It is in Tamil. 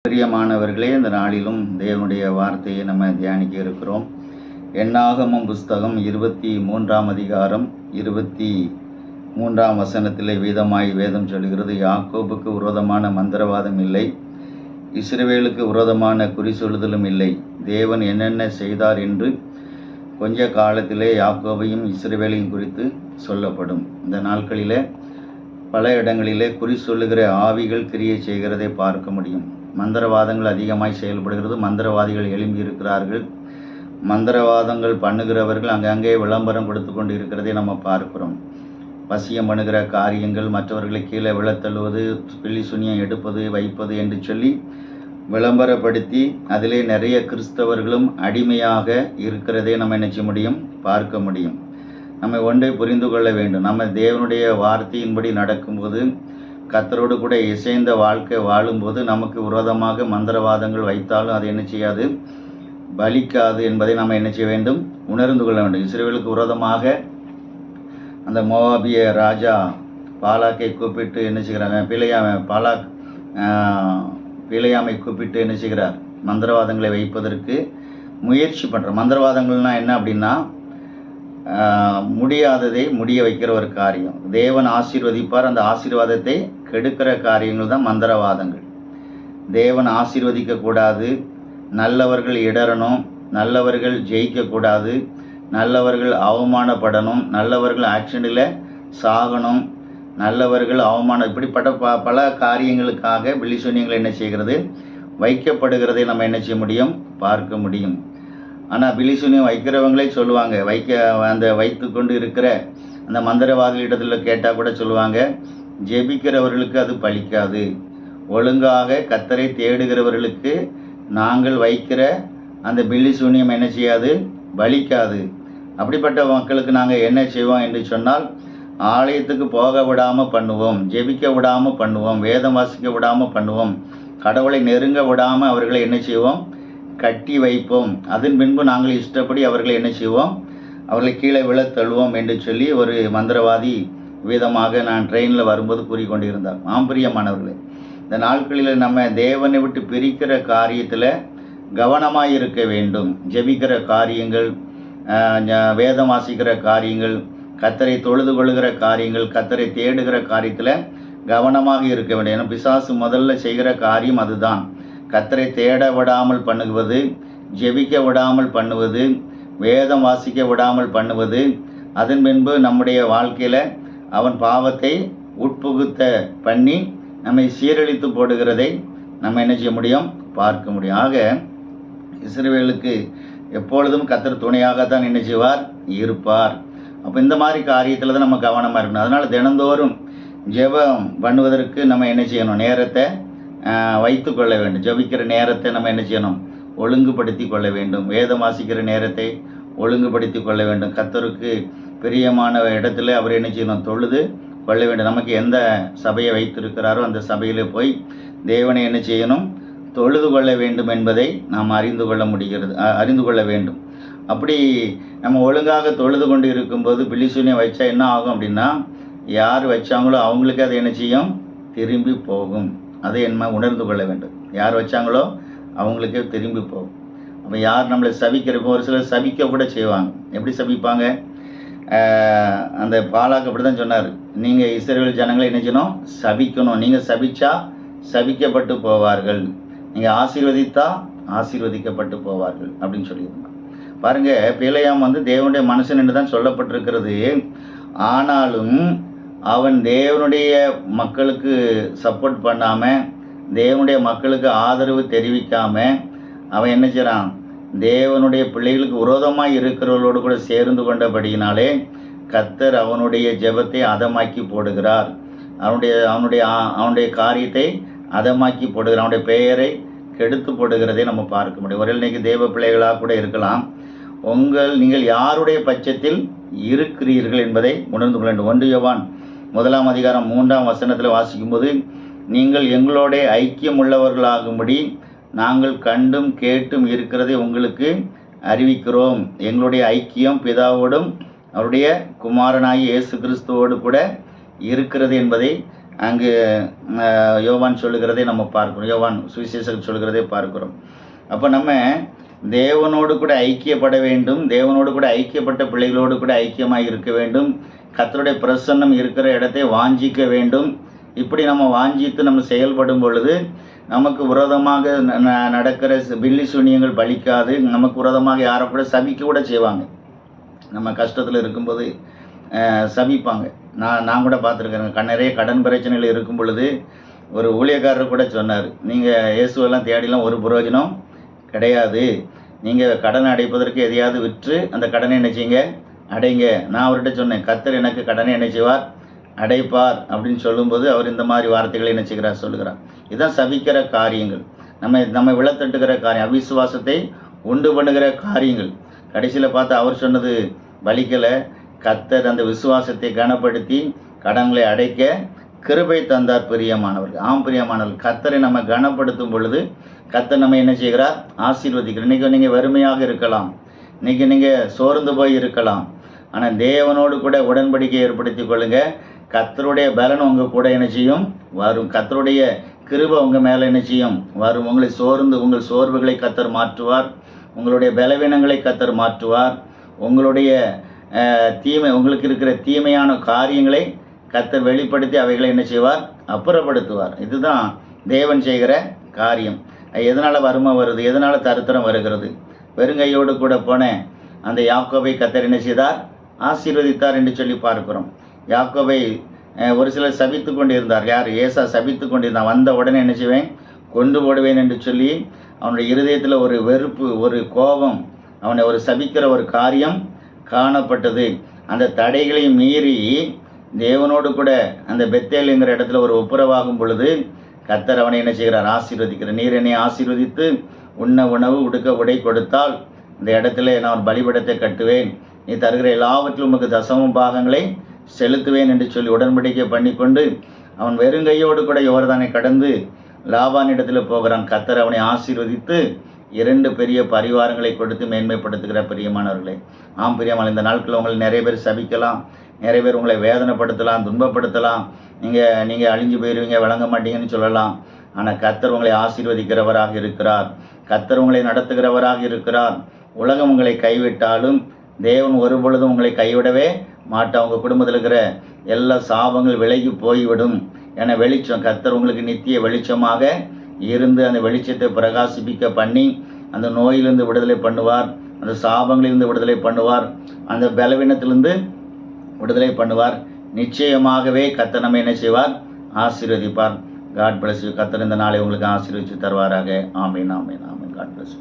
பிரியமானவர்களே, இந்த நாளிலும் தேவனுடைய வார்த்தையை நம்ம தியானிக்க இருக்கிறோம். என்னாகமம் புஸ்தகம் 23ஆம் அதிகாரம் 23ஆம் வசனத்திலே வீதமாய் வேதம் சொல்கிறது, யாக்கோபுக்கு விரோதமான மந்திரவாதம் இல்லை, இஸ்ரவேலுக்கு விரோதமான குறி சொல்லுதலும் இல்லை. தேவன் என்னென்ன செய்தார் என்று கொஞ்ச காலத்திலே யாக்கோபையும் இஸ்ரவேலையும் குறித்து சொல்லப்படும். இந்த நாட்களிலே பல இடங்களிலே குறி சொல்லுகிற ஆவிகள் கிரியை செய்கிறதை பார்க்க முடியும். மந்திரவாதங்கள் அதிகமாய் செயல்படுகிறது. மந்திரவாதிகள் எழும்பி இருக்கிறார்கள். மந்திரவாதங்கள் பண்ணுகிறவர்கள் அங்கங்கே விளம்பரம் கொடுத்து கொண்டு இருக்கிறதை நம்ம பார்க்கிறோம். வசியம் பண்ணுகிற காரியங்கள், மற்றவர்களை கீழே விழத்தள்ளுவது, பில்லி சுனியம் எடுப்பது வைப்பது என்று சொல்லி விளம்பரப்படுத்தி அதிலே நிறைய கிறிஸ்தவர்களும் அடிமையாக இருக்கிறதை நம்ம நினைச்ச முடியும், பார்க்க முடியும். நம்ம ஒன்றை புரிந்து கொள்ள வேண்டும். நம்ம தேவனுடைய வார்த்தையின்படி நடக்கும்போது, கர்த்தரோடு கூட இசைந்த வாழ்க்கை வாழும்போது, நமக்கு விரோதமாக மந்திரவாதங்கள் வைத்தாலும் அது என்ன செய்யாது, பலிக்காது என்பதை நம்ம என்ன செய்ய வேண்டும், உணர்ந்து கொள்ள வேண்டும். இஸ்ரவேலுக்கு விரோதமாக அந்த மோவாபிய ராஜா பாலாக்கை கூப்பிட்டு என்ன செய்கிறாங்க, பிழையாமை கூப்பிட்டு என்ன செய்கிறார், மந்திரவாதங்களை வைப்பதற்கு முயற்சி பண்ணுற. மந்திரவாதங்கள்னால் என்ன அப்படின்னா, முடியாததை முடிய வைக்கிற ஒரு காரியம். தேவன் ஆசீர்வதிப்பார், அந்த ஆசீர்வாதத்தை கெடுக்கிற காரியங்கள் தான் மந்திரவாதங்கள். தேவன் ஆசீர்வதிக்கக்கூடாது, நல்லவர்கள் இடறணும், நல்லவர்கள் ஜெயிக்கக்கூடாது, நல்லவர்கள் அவமானப்படணும், நல்லவர்கள் ஆக்சிடென்ட்டில் சாகணும், நல்லவர்கள் அவமானம், இப்படிப்பட்ட பல காரியங்களுக்காக பில்லிசூனியங்கள் என்ன செய்கிறது, வைக்கப்படுகிறதை நம்ம என்ன செய்ய முடியும், பார்க்க முடியும். ஆனால் பில்லிசூனியம் வைக்கிறவங்களே சொல்லுவாங்க, வைத்து கொண்டு இருக்கிற அந்த மந்திரவாதிகளிடத்தில் கேட்டால் கூட சொல்லுவாங்க, ஜெபிக்கிறவர்களுக்கு அது பலிக்காது, ஒழுங்காக கர்த்தரை தேடுகிறவர்களுக்கு நாங்கள் வைக்கிற அந்த பில்லிசூனியம் என்ன செய்யாது, பலிக்காது. அப்படிப்பட்ட மக்களுக்கு நாங்கள் என்ன செய்வோம் என்று சொன்னால், ஆலயத்துக்கு போக விடாமல் பண்ணுவோம், ஜெபிக்க விடாமல் பண்ணுவோம், வேதம் வாசிக்க விடாமல் பண்ணுவோம், கடவுளை நெருங்க விடாமல் அவர்களை என்ன செய்வோம், கட்டி வைப்போம். அதன் பின்பு நாங்கள் இஷ்டப்படி அவர்களை என்ன செய்வோம், அவர்களை கீழே விழ தள்ளுவோம் என்று சொல்லி ஒரு மந்திரவாதி விதமாக நான் ட்ரெயினில் வரும்போது கூறிக்கொண்டிருந்தார். பிரியமானவர்களே, இந்த நாட்களில் நம்ம தேவனை விட்டு பிரிக்கிற காரியத்தில் கவனமாக இருக்க வேண்டும். ஜெபிக்கிற காரியங்கள், வேதம் வாசிக்கிற காரியங்கள், கர்த்தரை தொழுது கொள்ளுகிற காரியங்கள், கர்த்தரை தேடுகிற காரியத்தில் கவனமாக இருக்க வேண்டும். ஏன்னா பிசாசு முதல்ல செய்கிற காரியம் அதுதான். கர்த்தரை தேட விடாமல் பண்ணுவது, ஜெபிக்க விடாமல் பண்ணுவது, வேதம் வாசிக்க விடாமல் பண்ணுவது, அதன் பின்பு நம்முடைய வாழ்க்கையில் அவன் பாவத்தை உட்புகுத்த பண்ணி நம்மை சீரழித்து போடுகிறதை நம்ம என்ன செய்ய முடியும், பார்க்க முடியும். ஆக இஸ்ரவேலுக்கு எப்பொழுதும் கர்த்தர் துணையாகத்தான் என்ன செய்வார், இருப்பார். அப்போ இந்த மாதிரி காரியத்தில் தான் நம்ம கவனமாக இருக்கணும். அதனால் தினந்தோறும் ஜெபம் பண்ணுவதற்கு நம்ம என்ன செய்யணும், நேரத்தை வைத்து கொள்ள வேண்டும். ஜபிக்கிற நேரத்தை நம்ம என்ன செய்யணும், ஒழுங்குபடுத்தி கொள்ள வேண்டும். வேதம் வாசிக்கிற நேரத்தை ஒழுங்குபடுத்தி கொள்ள வேண்டும். கர்த்தருக்கு பிரியமான இடத்துல அவர் என்ன செய்யணும், தொழுது கொள்ள வேண்டும். நமக்கு எந்த சபையை வைத்திருக்கிறாரோ அந்த சபையில் போய் தேவனை என்ன செய்யணும், தொழுது கொள்ள வேண்டும் என்பதை நாம் அறிந்து கொள்ள வேண்டும். அப்படி நம்ம ஒழுங்காக தொழுது கொண்டு இருக்கும்போது பில்லிசூனியம் வச்சா என்ன ஆகும் அப்படின்னா, யார் வச்சாங்களோ அவங்களுக்கு அது என்ன செய்யும், திரும்பி போகும். அதை என்ன உணர்ந்து கொள்ள வேண்டும். யார் வச்சாங்களோ அவங்களுக்கே திரும்பி போகும். அப்போ யார் நம்மளை சபிக்கிறப்போ, ஒரு சிலர் சபிக்க கூட செய்வாங்க. எப்படி சபிப்பாங்க, அந்த பாலாக்கு அப்படி தான் சொன்னார், நீங்கள் இஸ்ரவேல் ஜனங்களை என்ன செய்யணும், சபிக்கணும். நீங்கள் சபிச்சா சபிக்கப்பட்டு போவார்கள், நீங்கள் ஆசீர்வதித்தா ஆசீர்வதிக்கப்பட்டு போவார்கள் அப்படின்னு சொல்லியிருந்தாங்க. பாருங்கள், பிலேயாம் தேவனுடைய மனுஷன் என்று தான் சொல்லப்பட்டிருக்கிறது. ஆனாலும் அவன் தேவனுடைய மக்களுக்கு சப்போர்ட் பண்ணாமல், தேவனுடைய மக்களுக்கு ஆதரவு தெரிவிக்காமல் அவன் என்ன செய்கிறான், தேவனுடைய பிள்ளைகளுக்கு விரோதமாக இருக்கிறவர்களோடு கூட சேர்ந்து கொண்டபடியினாலே கர்த்தர் அவனுடைய ஜெபத்தை அதமாக்கி போடுகிறார். அவனுடைய காரியத்தை அதமாக்கி போடுகிறார். அவனுடைய பெயரை கெடுத்து போடுகிறதை நம்ம பார்க்க முடியும். ஒரு இன்னைக்கு தேவ பிள்ளைகளாக கூட இருக்கலாம். நீங்கள் யாருடைய பட்சத்தில் இருக்கிறீர்கள் என்பதை உணர்ந்து கொள்ள வேண்டும். 1 யோவான் 1ஆம் அதிகாரம் 3ஆம் வசனத்தில் வாசிக்கும்போது, நீங்கள் எங்களோட ஐக்கியம் உள்ளவர்களாகும்படி நாங்கள் கண்டும் கேட்டும் இருக்கிறதை உங்களுக்கு அறிவிக்கிறோம். எங்களுடைய ஐக்கியம் பிதாவோடும் அவருடைய குமாரனாகிய இயேசு கிறிஸ்துவோடு கூட இருக்கிறது என்பதை அங்கு யோவான் சொல்லுகிறதை நம்ம பார்க்கிறோம். யோவான் சுவிசேஷகர் சொல்லுகிறதை பார்க்கிறோம். அப்போ நம்ம தேவனோடு கூட ஐக்கியப்பட வேண்டும். தேவனோடு கூட ஐக்கியப்பட்ட பிள்ளைகளோடு கூட ஐக்கியமாக இருக்க வேண்டும். கர்த்தருடைய பிரசன்னம் இருக்கிற இடத்தை வாஞ்சிக்க வேண்டும். இப்படி நம்ம வாஞ்சித்து நம்ம செயல்படும் பொழுது நமக்கு விரோதமாக நடக்கிற பில்லி சூனியங்கள் பலிக்காது. நமக்கு விரோதமாக யாரை கூட சபிக்க கூட செய்வாங்க. நம்ம கஷ்டத்தில் இருக்கும்போது சபிப்பாங்க. நான் கூட பார்த்துருக்கேன். நிறைய கடன் பிரச்சனைகள் இருக்கும் பொழுது ஒரு ஊழியக்காரர் கூட சொன்னார், நீங்கள் இயேசுவெல்லாம் தேடிலாம் ஒரு பிரயோஜனம் கிடையாது. நீங்கள் கடன் அடைப்பதற்கு எதையாவது விற்று அந்த கடனை என்ன செய்யுங்க, அடைங்க. நான் அவர்கிட்ட சொன்னேன், கர்த்தர் எனக்கு கடனை என்ன செய்வார், அடைப்பார் அப்படின்னு சொல்லும்போது அவர் இந்த மாதிரி வார்த்தைகளை என்ன செய்கிறார் சொல்லுகிறார். இதுதான் சபிக்கிற காரியங்கள், நம்ம விழத்தட்டுகிற காரியம், அவிசுவாசத்தை உண்டு பண்ணுகிற காரியங்கள். கடைசியில் பார்த்தா அவர் சொன்னது பலிக்கலை. கர்த்தர் அந்த விசுவாசத்தை கனப்படுத்தி கடன்களை அடைக்க கிருபை தந்தார். பிரியமானவர்கள், பிரியமானவர்கள், கர்த்தரை நம்ம கனப்படுத்தும் பொழுது கர்த்தர் நம்ம என்ன செய்கிறார், ஆசீர்வதிக்கிறார். இன்றைக்கி நீங்கள் வறுமையாக இருக்கலாம், இன்றைக்கி நீங்கள் சோர்ந்து போய் இருக்கலாம். ஆனால் தேவனோடு கூட உடன்படிக்கை ஏற்படுத்தி கொள்ளுங்க. கர்த்தருடைய பலன் உங்கள் கூட என்ன செய்யும், வரும். கர்த்தருடைய கிருபை உங்கள் மேலே என்ன செய்யும், வரும். உங்கள் சோர்வுகளை கர்த்தர் மாற்றுவார். உங்களுடைய பலவீனங்களை கர்த்தர் மாற்றுவார். உங்களுடைய உங்களுக்கு இருக்கிற தீமையான காரியங்களை கர்த்தர் வெளிப்படுத்தி அவைகளை என்ன செய்வார், அப்புறப்படுத்துவார். இதுதான் தேவன் செய்கிற காரியம். எதனால் வறுமை வருது, எதனால் தரித்திரம் வருகிறது? வெறுங்கையோடு கூட போன அந்த யாக்கோபை கர்த்தர் என்ன செய்தார், ஆசீர்வதித்தார் என்று சொல்லி பார்க்கிறோம். யாக்கோபை ஒரு சிலர் சபித்து கொண்டு இருந்தார். யார்? ஏசா சபித்து கொண்டிருந்தான். வந்த உடனே என்ன செய்வேன், கொண்டு போடுவேன் என்று சொல்லி அவனுடைய இருதயத்தில் ஒரு வெறுப்பு, ஒரு கோபம், அவனை ஒரு சபிக்கிற ஒரு காரியம் காணப்பட்டது. அந்த தடைகளை மீறி தேவனோடு கூட அந்த பெத்தேலுங்கிற இடத்துல ஒரு ஒப்புரவாகும் பொழுது கர்த்தர் அவனை என்ன செய்கிறார், ஆசீர்வதிக்கிறார். நீர் என்னை ஆசீர்வதித்து உண்ண உணவு உடுக்க உடை கொடுத்தால் இந்த இடத்துல நான் ஒரு பலிபீடத்தை கட்டுவேன், நீ தருகிற எல்லாவற்றிலும் உமக்கு தசம பாகங்களை செலுத்துவேன் என்று சொல்லி உடன்படிக்கை பண்ணிக்கொண்டு அவன் வெறுங்கையோடு கூட யோர்தானை கடந்து லாபான் இடத்துல போகிறான். கர்த்தர் அவனை ஆசீர்வதித்து 2 பெரிய பரிவாரங்களை கொடுத்து மேன்மைப்படுத்துகிற பிரியமானவர்களே. பிரியமான இந்த நாட்களில் உங்களை நிறைய பேர் சபிக்கலாம், நிறைய பேர் உங்களை வேதனைப்படுத்தலாம், துன்பப்படுத்தலாம். நீங்கள் அழிஞ்சு போயிடுவீங்க, விளங்க மாட்டீங்கன்னு சொல்லலாம். ஆனால் கர்த்தர் உங்களை ஆசீர்வதிக்கிறவராக இருக்கிறார். கர்த்தர் உங்களை நடத்துகிறவராக இருக்கிறார். உலகம் உங்களை கைவிட்டாலும் தேவன் ஒருபொழுதும் உங்களை கைவிடவே மாட்டார். உங்கள் குடும்பத்தில் இருக்கிற எல்லா சாபங்கள் விலகி போய்விடும். என வெளிச்சம், கர்த்தர் உங்களுக்கு நித்திய வெளிச்சமாக இருந்து அந்த வெளிச்சத்தை பிரகாசிப்பிக்க பண்ணி அந்த நோயிலிருந்து விடுதலை பண்ணுவார், அந்த சாபங்களிலிருந்து விடுதலை பண்ணுவார், அந்த பலவீனத்திலிருந்து விடுதலை பண்ணுவார். நிச்சயமாகவே கர்த்தர் நம்ம என்ன செய்வார், ஆசீர்வதிப்பார். God bless you. கர்த்தர் இந்த நாளை உங்களுக்கு ஆசீர்வதித்து தருவாராக. ஆமீன், ஆமீன், ஆமீன். God bless you.